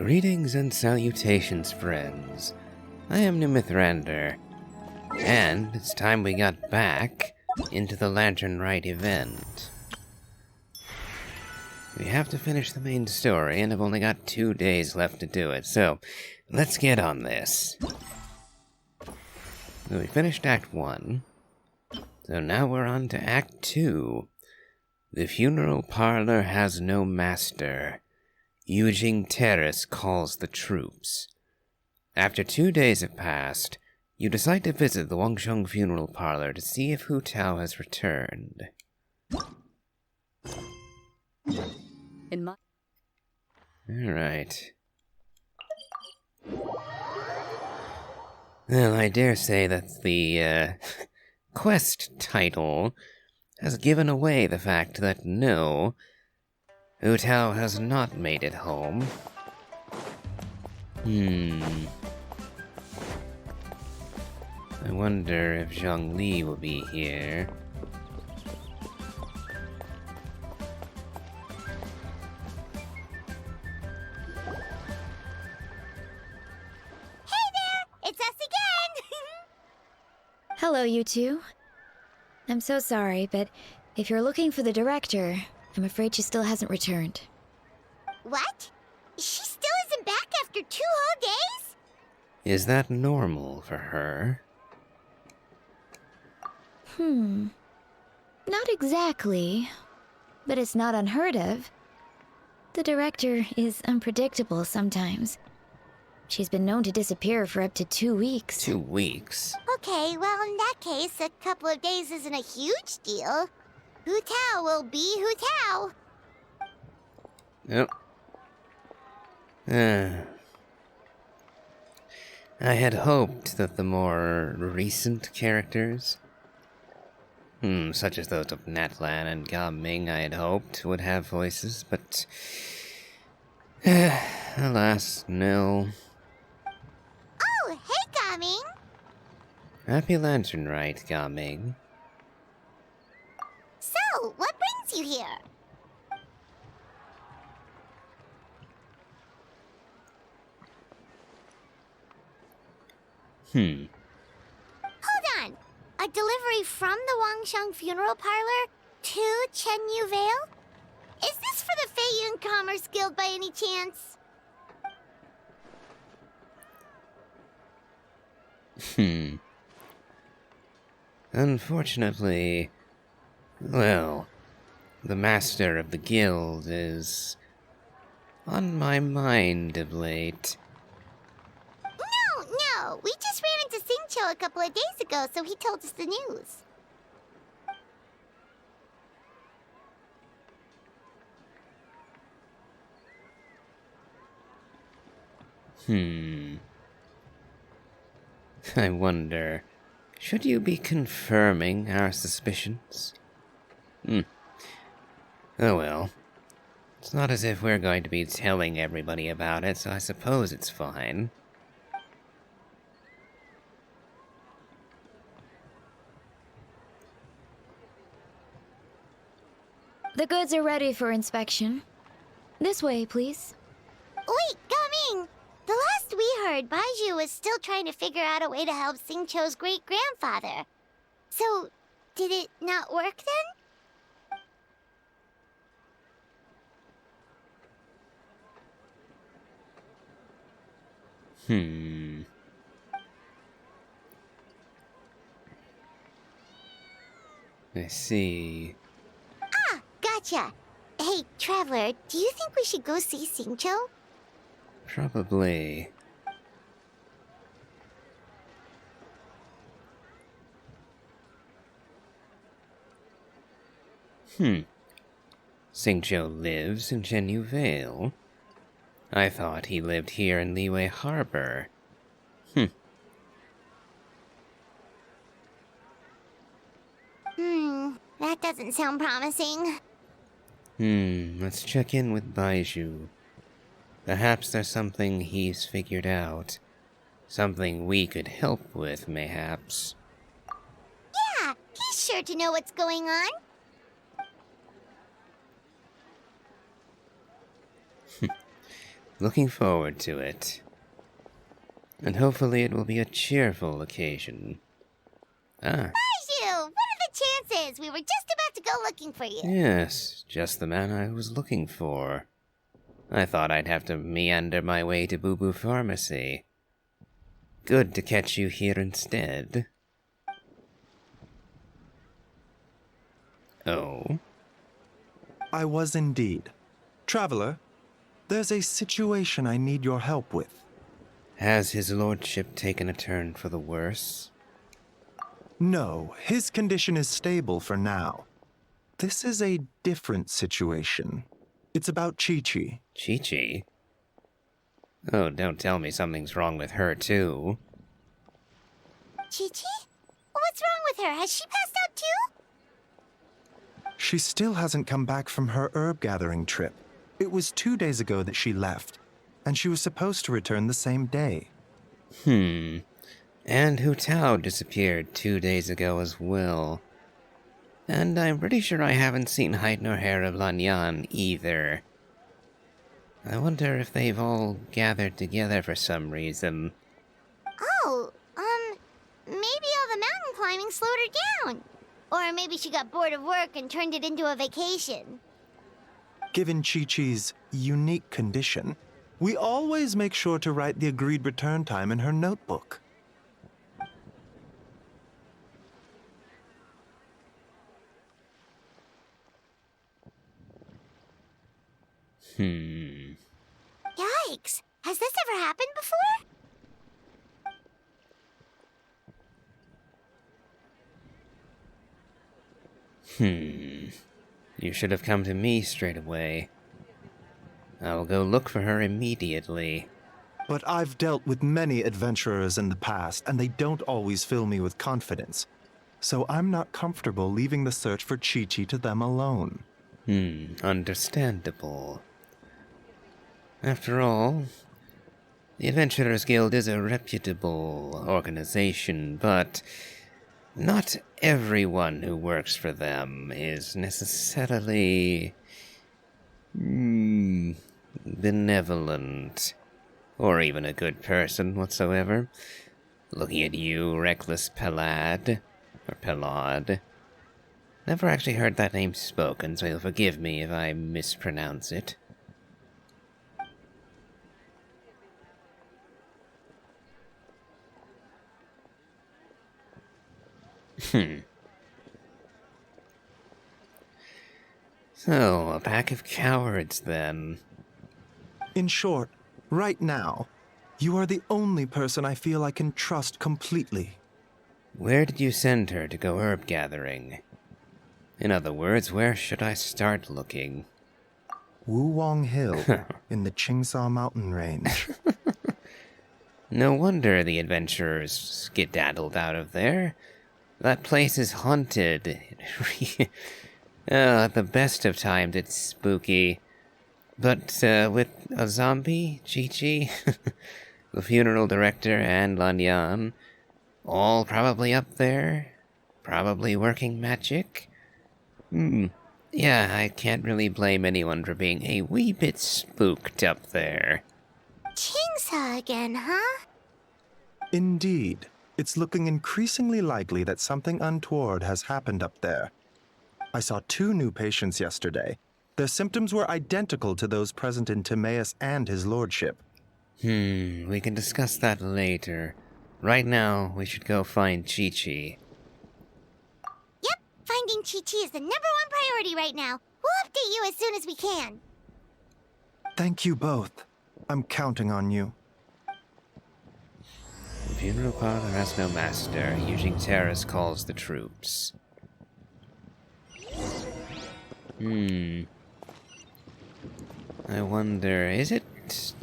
Greetings and salutations, friends. I am Nimithrander, and it's time we got back into the Rite event. We have to finish the main story, and have only got 2 days left to do it, so let's get on this. So we finished Act 1, so now we're on to Act 2. The funeral parlor has no master. Yujing Terrace calls the troops. After 2 days have passed, you decide to visit the Wangsheng funeral parlor to see if Hu Tao has returned. Alright. Well, I dare say that the, quest title has given away the fact that no, Hu Tao has not made it home. I wonder if Zhongli will be here. Hey there! It's us again! Hello, you two. I'm so sorry, but if you're looking for the director, I'm afraid she still hasn't returned. What? She still isn't back after 2 whole days? Is that normal for her? Not exactly, but it's not unheard of. The director is unpredictable sometimes. She's been known to disappear for up to 2 weeks. 2 weeks? Okay, well in that case, a couple of days isn't a huge deal. Hu Tao will be Hu Tao. Yep. I had hoped that the more recent characters, such as those of Natlan and Gaming, I had hoped would have voices, but alas, no. Oh, hey Gaming! Happy Lantern Rite, Gaming. So, what brings you here? Hold on! A delivery from the Wangsheng funeral parlor to Chenyu Vale? Is this for the Feiyun Commerce Guild by any chance? Unfortunately, well, the master of the guild is on my mind of late. No, we just ran into Singcho a couple of days ago, so he told us the news. I wonder, should you be confirming our suspicions? Oh well. It's not as if we're going to be telling everybody about it, so I suppose it's fine. The goods are ready for inspection. This way, please. Wait, Gaming! The last we heard, Baiju was still trying to figure out a way to help Singcho's great-grandfather. So, did it not work then? I see. Ah, gotcha! Hey, Traveler, do you think we should go see Singcho? Probably. Singcho lives in Chenyu Vale. I thought he lived here in Liyue Harbor. That doesn't sound promising. Let's check in with Baiju. Perhaps there's something he's figured out. Something we could help with, mayhaps. Yeah, he's sure to know what's going on. Looking forward to it. And hopefully it will be a cheerful occasion. Ah, You! What are the chances? We were just about to go looking for you. yes, just the man I was looking for. I thought I'd have to meander my way to Boo Boo Pharmacy. Good to catch you here instead. Oh? I was indeed. Traveler, there's a situation I need your help with. Has his lordship taken a turn for the worse? No, his condition is stable for now. This is a different situation. It's about Chi-Chi. Chi-Chi? Oh, don't tell me something's wrong with her, too. Chi-Chi? What's wrong with her? Has she passed out too? She still hasn't come back from her herb gathering trip. It was 2 days ago that she left, and she was supposed to return the same day. And Hu Tao disappeared 2 days ago as well. And I'm pretty sure I haven't seen hide nor hair of Lanyan either. I wonder if they've all gathered together for some reason. Oh, maybe all the mountain climbing slowed her down. Or maybe she got bored of work and turned it into a vacation. Given Chi-Chi's unique condition, we always make sure to write the agreed return time in her notebook. Yikes! Has this ever happened before? You should have come to me straight away. I'll go look for her immediately. But I've dealt with many adventurers in the past, and they don't always fill me with confidence. So I'm not comfortable leaving the search for Chi-Chi to them alone. Understandable. After all, the Adventurers Guild is a reputable organization, but not everyone who works for them is necessarily benevolent, or even a good person whatsoever. Looking at you, Reckless Pelad, or Pelad. Never actually heard that name spoken, so you'll forgive me if I mispronounce it. So, a pack of cowards, then. In short, right now, you are the only person I feel I can trust completely. Where did you send her to go herb gathering? In other words, where should I start looking? Wulong Hill, in the Chingsa mountain range. No wonder the adventurers skedaddled out of there. That place is haunted. At the best of times, it's spooky. But with a zombie, Chi-Chi, the funeral director, and Lanyan, all probably up there, probably working magic. Yeah, I can't really blame anyone for being a wee bit spooked up there. Chingsa again, huh? Indeed. It's looking increasingly likely that something untoward has happened up there. I saw 2 new patients yesterday. Their symptoms were identical to those present in Timaeus and his lordship. We can discuss that later. Right now, we should go find Chi-Chi. Yep, finding Chi-Chi is the #1 priority right now. We'll update you as soon as we can. Thank you both. I'm counting on you. The funeral parlor has no master. Using Terrace calls the troops. I wonder, is it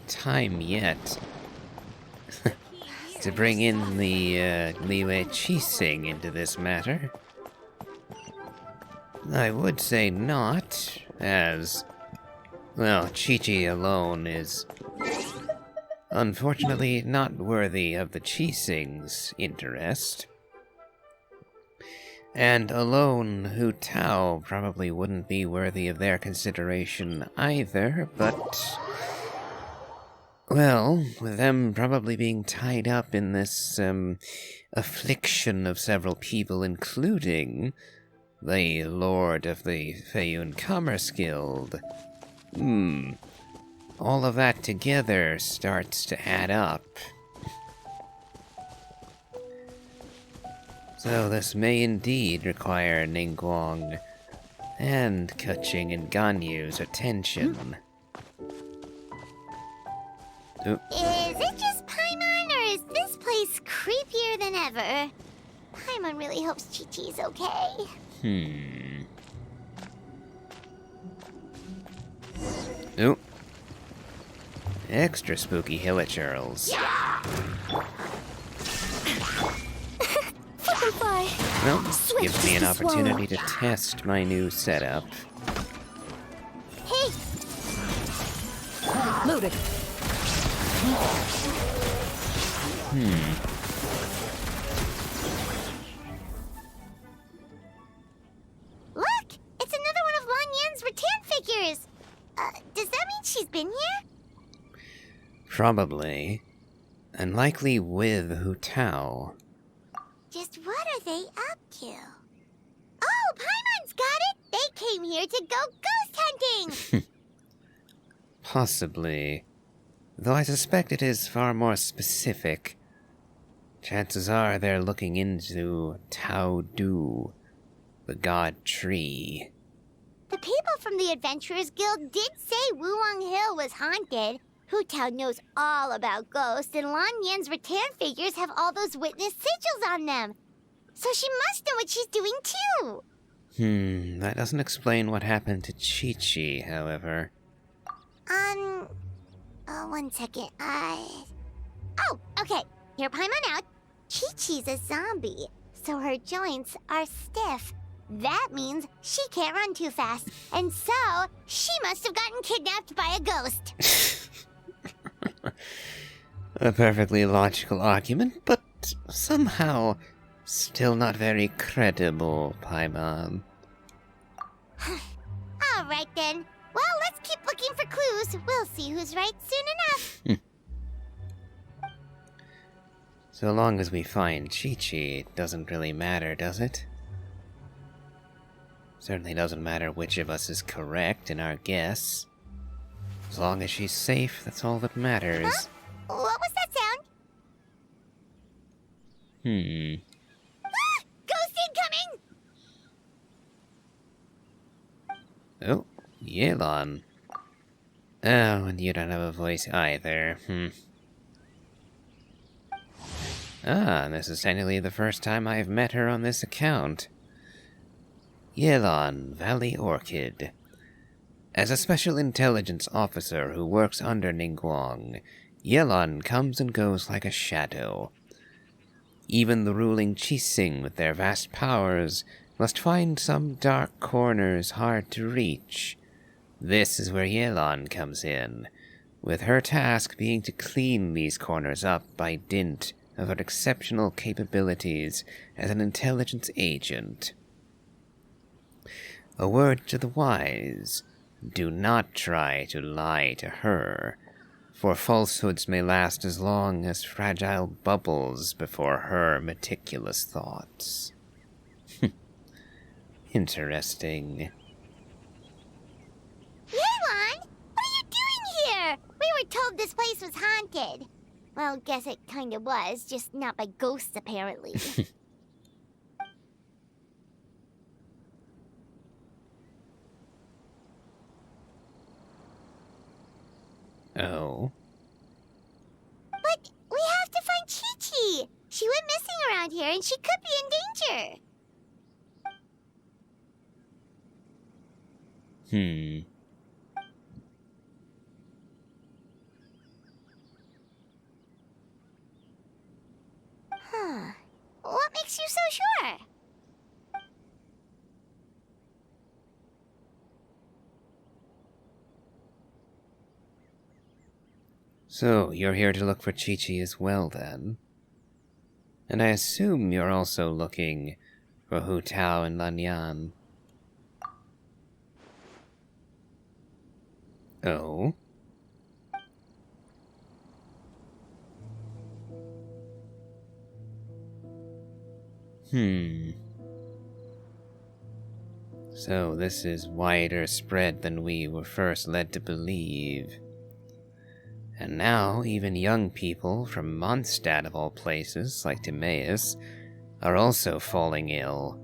time yet to bring in the Liwei Qixing into this matter? I would say not, as, well, Chi-Chi alone is unfortunately not worthy of the Qixing's interest. And alone, Hu Tao probably wouldn't be worthy of their consideration either, but Well, with them probably being tied up in this, affliction of several people, including the Lord of the Feiyun Commerce Guild. All of that together starts to add up. So this may indeed require Ningguang and Keqing and Ganyu's attention. Oh, Is it just Paimon, or is this place creepier than ever? Paimon really hopes Chi-Chi's okay. Oh. Extra spooky hilichurls. Fly. Well, this gives me an opportunity to test my new setup. Hey, Loaded. look! It's another one of Lan Yan's rattan figures! Does that mean she's been here? Probably. And likely with Hu Tao. Just what are they up to? Oh, Paimon's got it! They came here to go ghost hunting! Possibly. Though I suspect it is far more specific. Chances are they're looking into Tao Du, the god tree. The people from the Adventurers Guild did say Wuwang Hill was haunted. Hu Tao knows all about ghosts, and Lan Yan's rattan figures have all those witness sigils on them. So she must know what she's doing too. That doesn't explain what happened to Chi-Chi, however. One second. Oh, okay. Hear Paimon out. Chi-Chi's a zombie, so her joints are stiff. That means she can't run too fast, and so she must have gotten kidnapped by a ghost. A perfectly logical argument, but somehow still not very credible, Paimon. All right then. Well, let's keep looking for clues. We'll see who's right soon enough. So long as we find Chi-Chi, it doesn't really matter, does it? Certainly doesn't matter which of us is correct in our guess. As long as she's safe, that's all that matters. Huh? What was that sound? Ah! Ghost incoming! Oh, Yelan. Oh, and you don't have a voice either. This is technically the first time I've met her on this account. Yelan, Valley Orchid. As a special intelligence officer who works under Ningguang, Yelan comes and goes like a shadow. Even the ruling Qixing, with their vast powers, must find some dark corners hard to reach. This is where Yelan comes in, with her task being to clean these corners up by dint of her exceptional capabilities as an intelligence agent. A word to the wise: do not try to lie to her, for falsehoods may last as long as fragile bubbles before her meticulous thoughts. Interesting. Yelan, what are you doing here? We were told this place was haunted. Well, guess it kind of was, just not by ghosts, apparently. Oh. But we have to find Chi-Chi. She went missing around here, and she could be in danger. Huh. What makes you so sure? So, you're here to look for Chi-Chi as well, then? And I assume you're also looking for Hu Tao and Lan Yan. Oh? Hmm. So this is wider spread than we were first led to believe. And now even young people from Mondstadt of all places, like Timaeus, are also falling ill.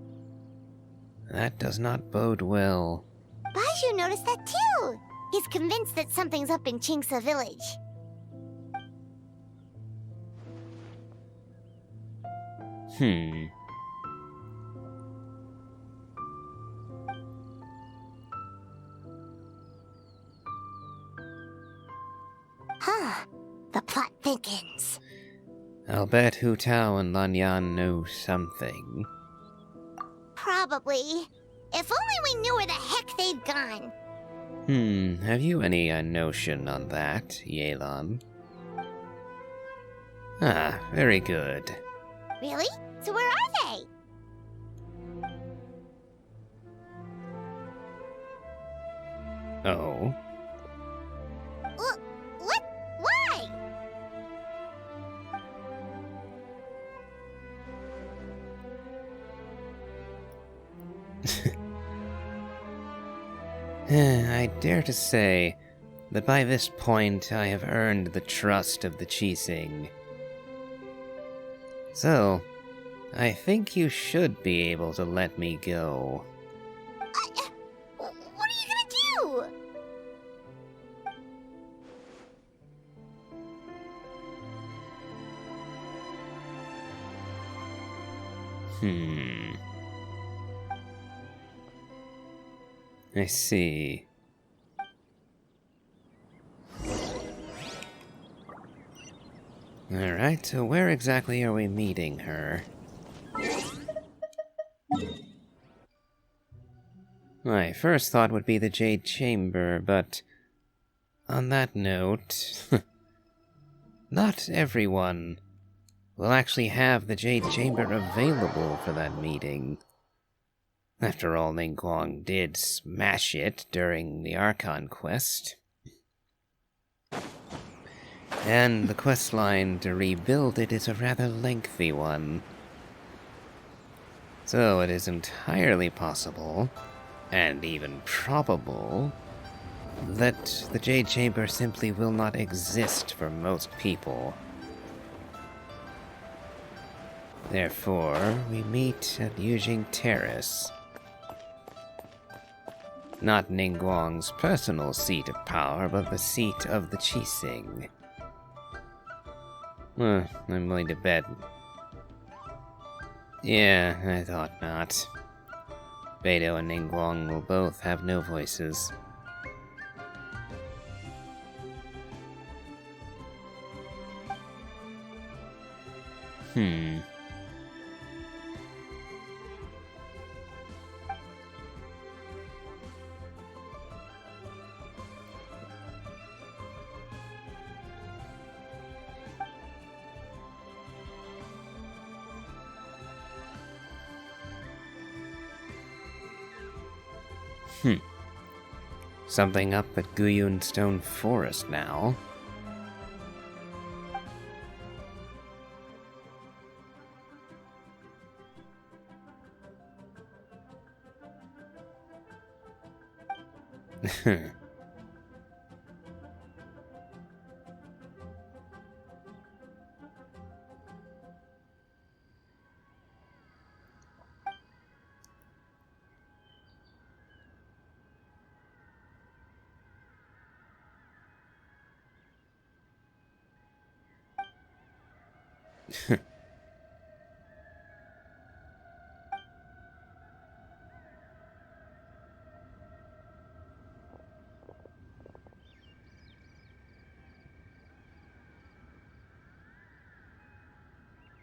That does not bode well. Baiju noticed that too. He's convinced that something's up in Chinksa village. Hmm. Huh. The plot thickens. I'll bet Hu Tao and Lanyan know something. Probably. If only we knew where the heck they've gone. Have you any notion on that, Yelan? Ah, very good. Really? So where are they? Oh? What? Why? I dare to say that by this point I have earned the trust of the Qixing. So, I think you should be able to let me go. What are you gonna do? I see. Alright, so where exactly are we meeting her? My first thought would be the Jade Chamber, but on that note, not everyone will actually have the Jade Chamber available for that meeting. After all, Ningguang did smash it during the Archon quest. And the quest line to rebuild it is a rather lengthy one. So it is entirely possible, and even probable, that the Jade Chamber simply will not exist for most people. Therefore, we meet at Yujing Terrace. Not Ningguang's personal seat of power, but the seat of the Qixing. I'm willing to bet. Yeah, I thought not. Beidou and Ningguang will both have no voices. Something up at Guyun Stone Forest now.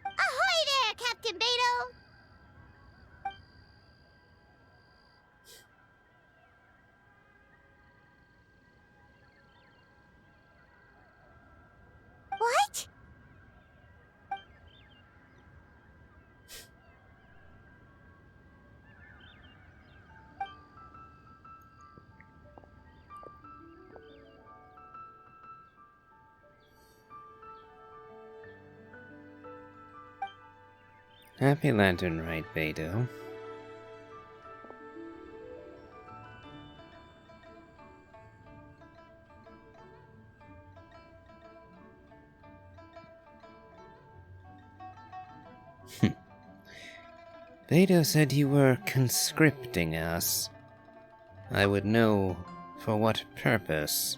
Ahoy there, Captain Beidou! What? Happy Lantern Rite, Beto. Beto said you were conscripting us. I would know for what purpose.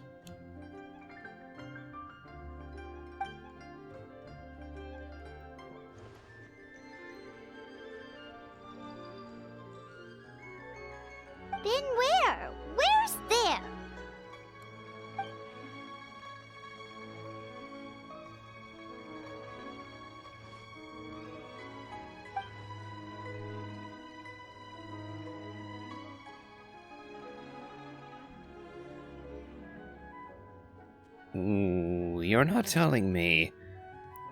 Been where? Where's there? Ooh, you're not telling me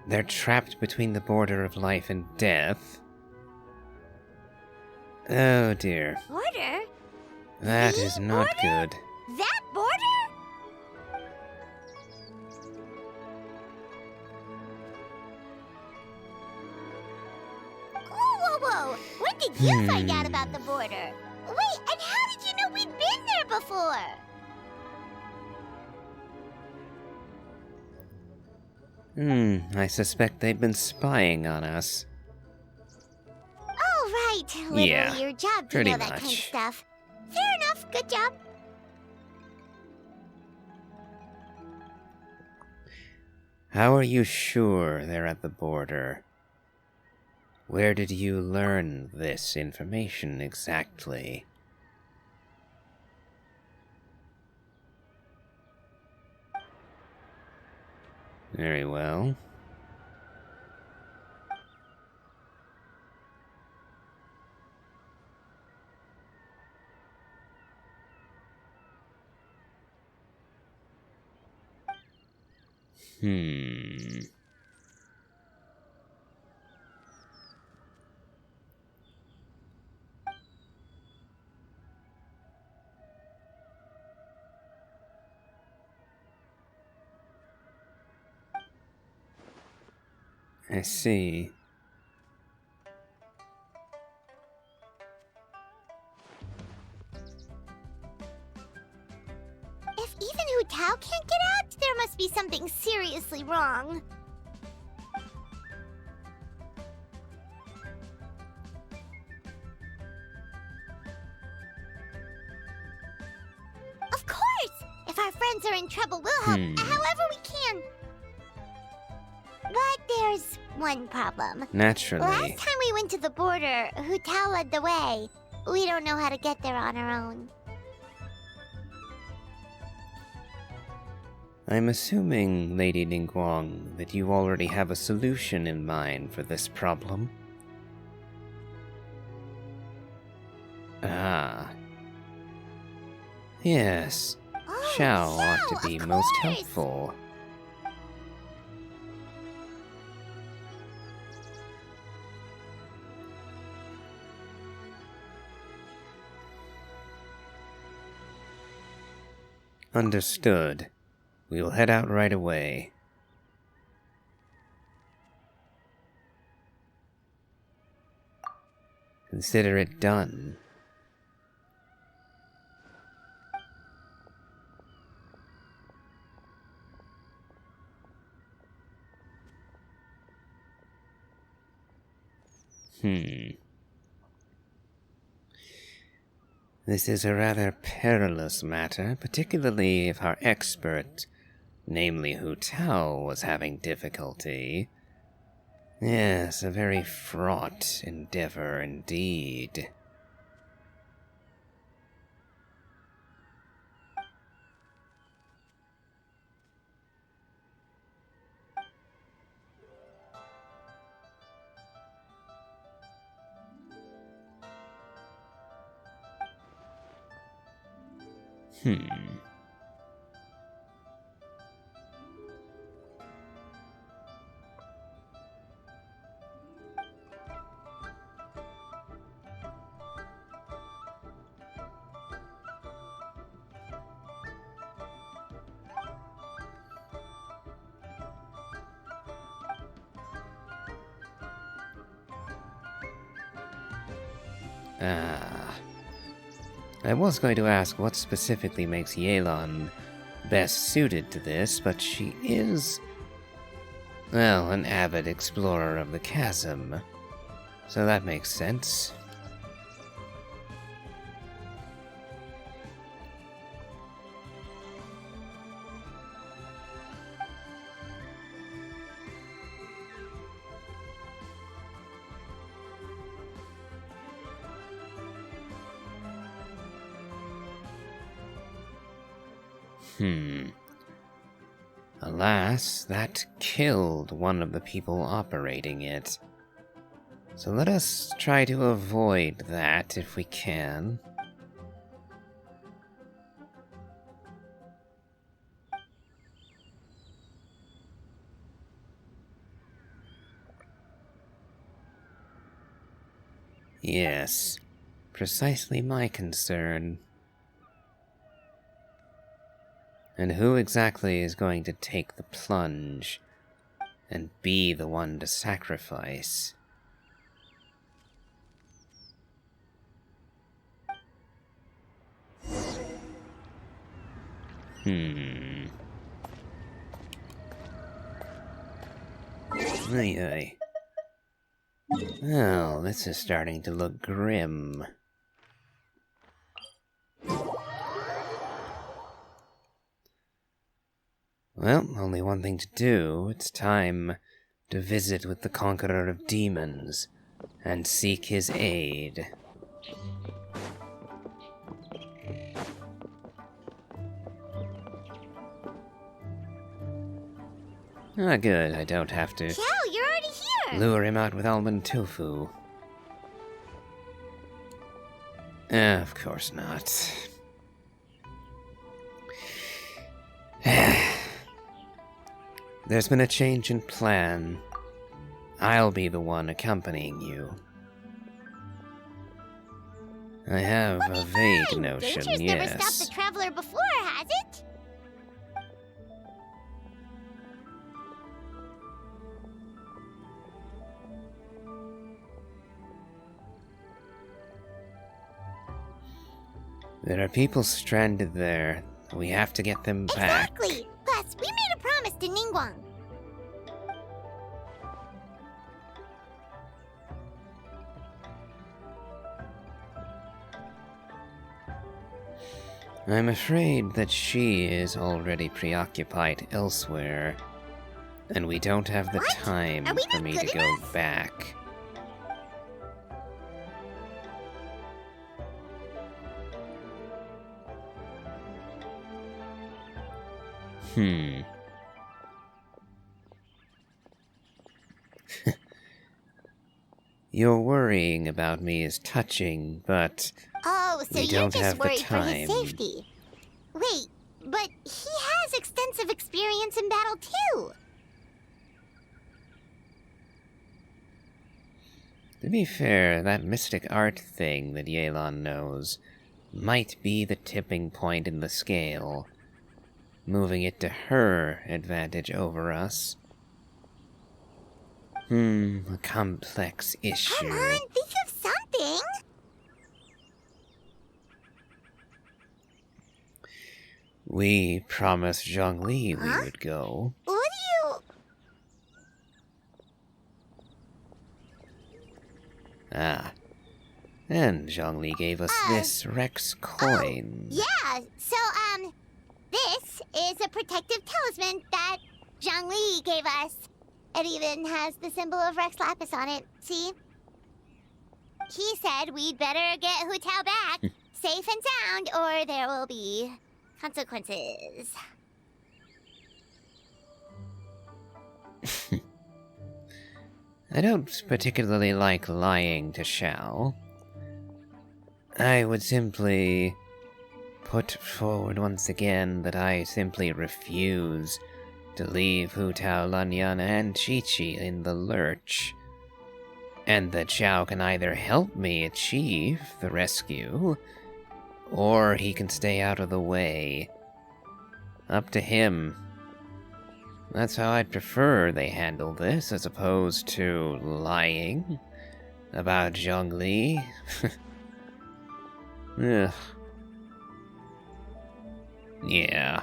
they're trapped between the border of life and death? Oh dear, Border? that The is not border? good. That border? Whoa, whoa, whoa! When did you find out about the border? Wait, and how did you know we'd been there before? I suspect they've been spying on us. Oh, right. Literally Yeah, your job to pretty know that kind of much. stuff. Fair enough. Good job. How are you sure they're at the border? Where did you learn this information exactly? Very well. I see. If even Hu Tao can't get out, there must be something seriously wrong. Of course! If our friends are in trouble, we'll help however we can. But there's one problem. Naturally. Last time we went to the border, Hu Tao led the way. We don't know how to get there on our own. I'm assuming, Lady Ningguang, that you already have a solution in mind for this problem. Ah. Yes. Oh, Xiao ought to Xiao, be of most course. helpful. Understood. We'll head out right away. Consider it done. This is a rather perilous matter, particularly if our expert, namely Hu Tao, was having difficulty. Yes, a very fraught endeavor indeed. Ah. I was going to ask what specifically makes Yelan best suited to this, but she is, well, an avid explorer of the chasm. So that makes sense. Alas, that killed one of the people operating it. So let us try to avoid that if we can. Yes, precisely my concern. And who exactly is going to take the plunge and be the one to sacrifice? Aye, aye. Well, this is starting to look grim. Well, only one thing to do. It's time to visit with the Conqueror of Demons and seek his aid. Ah, good. I don't have to Xiao, you're already here! lure him out with almond tofu. Of course not. There's been a change in plan. I'll be the one accompanying you. I have a vague notion, Danger's never stopped yes. the traveler before, has it? There are people stranded there. We have to get them back. Exactly! Plus, we made a promise to Ningguang. I'm afraid that she is already preoccupied elsewhere, and we don't have the What? time Are we for not me good to go enough? back. Your worrying about me is touching, but Oh, so We you're don't just have the worried for his time. safety. Wait, but he has extensive experience in battle too. to be fair, that mystic art thing that Yelan knows might be the tipping point in the scale, moving it to her advantage over us. A complex issue. Come on, think of something. We promised Zhongli we Huh? would go. What do you... Ah. And Zhongli gave us this Rex coin. Yeah, so, this is a protective talisman that Zhongli gave us. It even has the symbol of Rex Lapis on it, see? He said we'd better get Hu Tao back, safe and sound, or there will be consequences. I don't particularly like lying to Xiao. I would simply put forward once again that I simply refuse to leave Hu Tao, Lanyan, and Chi-Chi in the lurch, and that Xiao can either help me achieve the rescue, or he can stay out of the way. Up to him. That's how I'd prefer they handle this, as opposed to lying about Zhongli. Ugh. Yeah.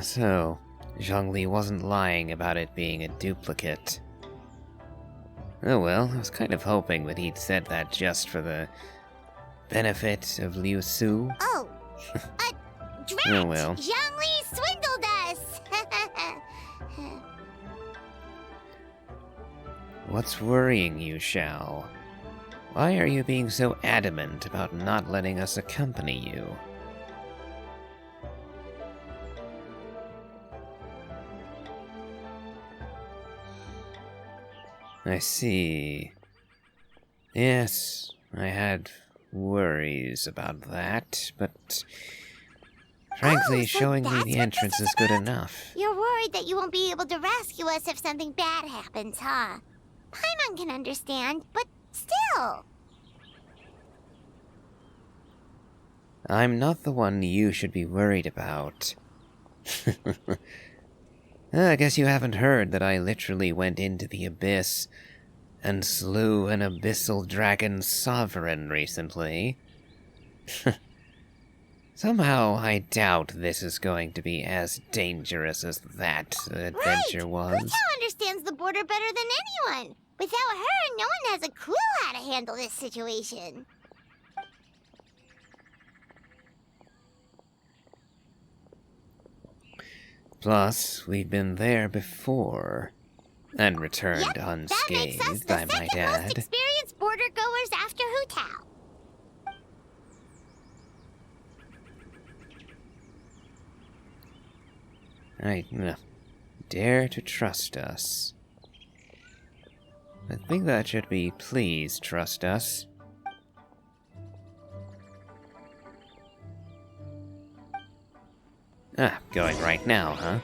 So Zhongli wasn't lying about it being a duplicate. Oh well, I was kind of hoping that he'd said that just for the benefit of Liu Su. Oh, drat! Oh well. Zhongli swindled us! What's worrying you, Xiao? Why are you being so adamant about not letting us accompany you? I see. Yes, I had worries about that, but frankly, so showing me that's the what entrance this is good enough. You're worried that you won't be able to rescue us if something bad happens, huh? Paimon can understand, but still. I'm not the one you should be worried about. I guess you haven't heard that I literally went into the abyss and slew an abyssal dragon sovereign recently. Somehow, I doubt this is going to be as dangerous as that adventure was. Rite understands the border better than anyone. Without her, no one has a clue how to handle this situation. Plus, we've been there before. And returned Yep, that makes us unscathed, the I might second most add. experienced border goers after Hu Tao. I dare to trust us. I think that should be please trust us. Going right now, huh?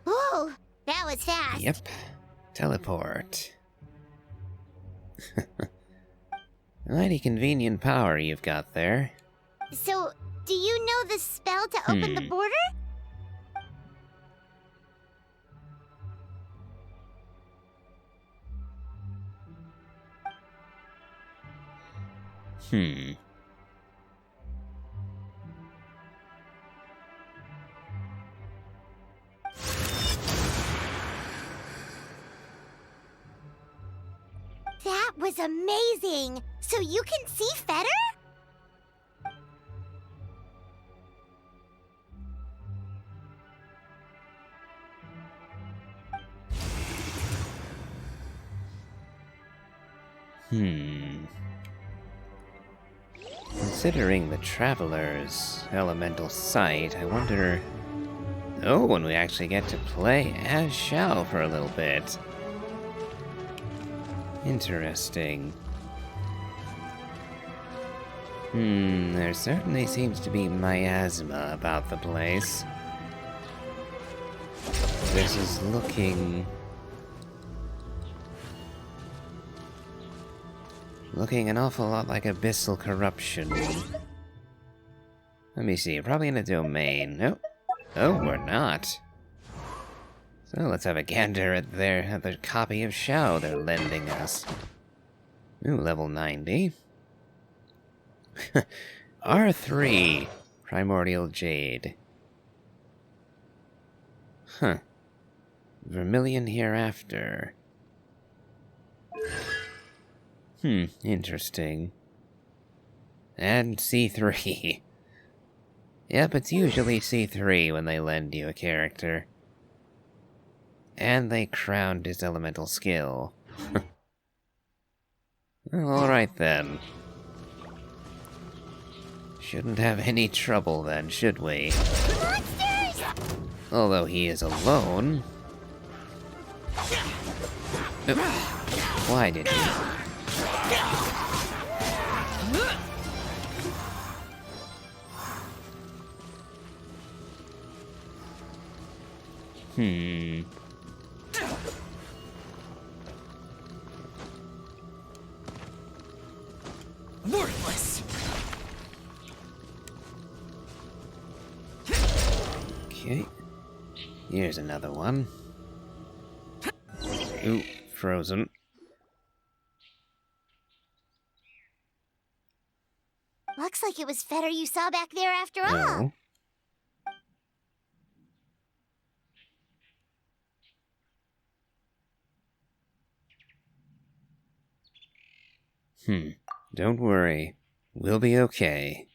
Ooh, that was fast. Yep. Teleport. Mighty convenient power you've got there. So, do you know the spell to open the border? That was amazing! So you can see Fetter? Considering the Traveler's elemental sight, I wonder... Oh, when we actually get to play as Xiao for a little bit. Interesting. There certainly seems to be miasma about the place. This is looking an awful lot like abyssal corruption. Let me see, probably in a domain. Nope. Oh, we're not. So let's have a gander at the copy of Xiao they're lending us. Ooh, level 90. R3, Primordial Jade. Huh. Vermilion Hereafter. Interesting. And C3. Yep, it's usually C3 when they lend you a character. And they crowned his elemental skill. Well, alright then. Shouldn't have any trouble then, should we? Monsters! Although he is alone. Why did he? Okay. Here's another one. Ooh, frozen. Looks like it was Fetter you saw back there after all. Oh. Don't worry. We'll be okay.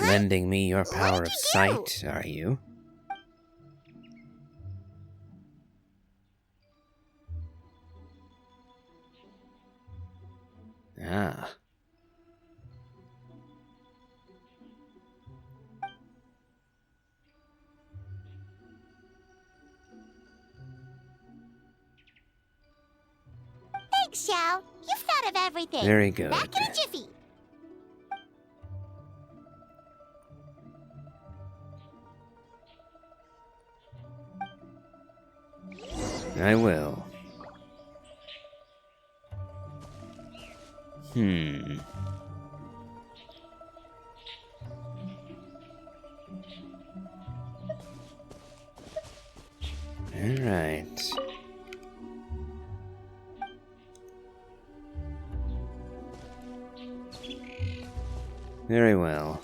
Lending me your power of sight, are you? Ah. Thanks, Xiao. You've thought of everything. Very good. Back in a jiffy. I will. Alright. Very well.